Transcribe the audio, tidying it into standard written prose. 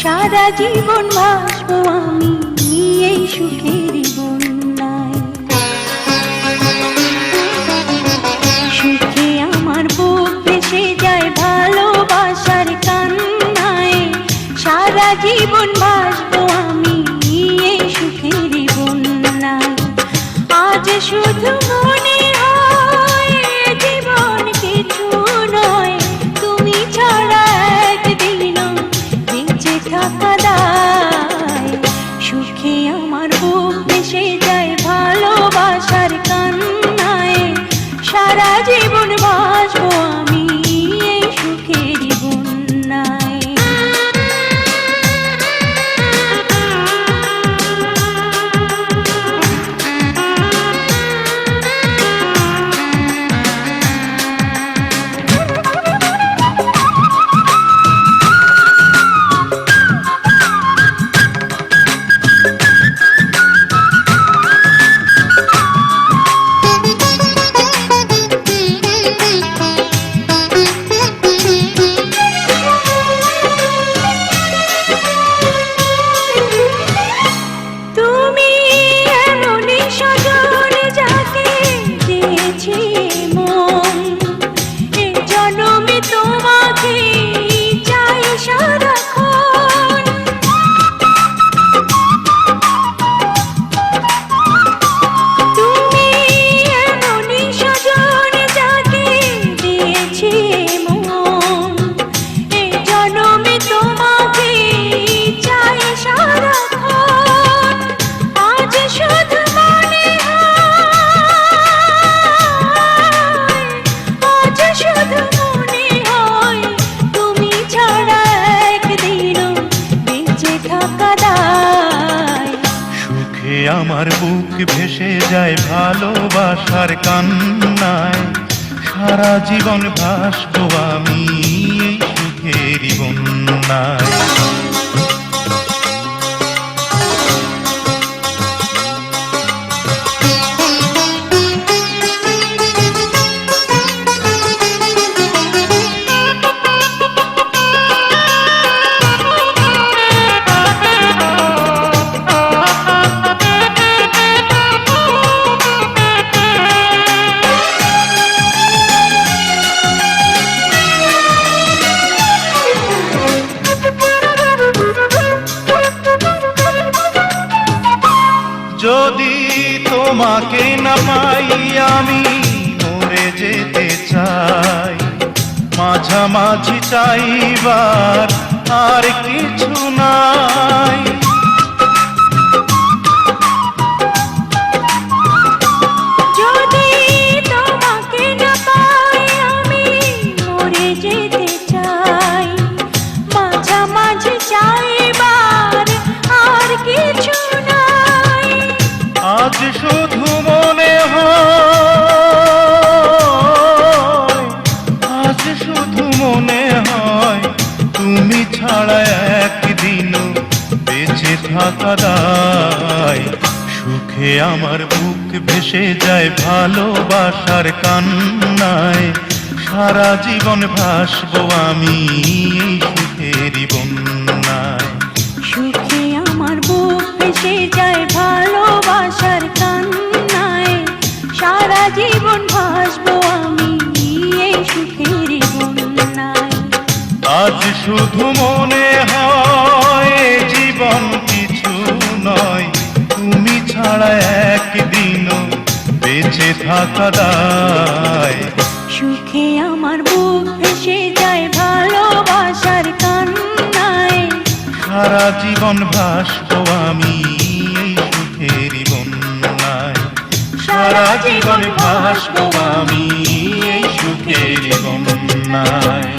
সারা জীবন ভাসবো আমি এই সুখের বন্যায়। সুখে আমার বুক ভেসে যায় ভালোবাসার কান্নায়, সারা জীবন ভাসবো আমি এই সুখের বন্যায়। আজ শুধু মনে হয় জীবন কিছু নয়, তুমি ছাড়া একদিনও বেঁচে থাকা দায়। সুখে আমার বুক ভেসে যায় ভালোবাসার কান্নায়, সারা জীবন ভাসবো আমি এই সুখের বন্যায়। আমার বুক ভেসে যায় ভালোবাসার কান্নায়, সারা জীবন ভাসবো আমি এই সুখের বন্যায়। যদি তোমাকে না পাই আমি মরে যেতে চাই, মাঝামাঝি চাইবার আর কিছু নাই। যদি তোমাকে না পাই আমি মরে যেতে চাই, মাঝামাঝি চাইবার আর কিছু নাই। আজ শুধু মনে হয়, আজ শুধু মনে হয় তুমি ছাড়া একদিনও বেঁচে থাকা দায়। সুখে আমার বুক ভেসে যায় ভালোবাসার কান্নায়, সারা জীবন ভাসবো আমি এই সুখের বন্যায়। সুখে আমার বুক ভেসে যায় ভালোবাসার কান্নায়, সারা জীবন ভাসবো আমি এই সুখের বন্যায়। আজ শুধু মনে হয় জীবন কিছু নয়, তুমি ছাড়া একদিনও বেঁচে থাকা দায়। সুখে আমার বুক ভেসে যায় ভালোবাসার কান্নায়, সারা জীবন ভাসবো আমি এই সুখের বন্যায়। সারা জীবন ভাসবো আমি এই সুখের বন্যায়।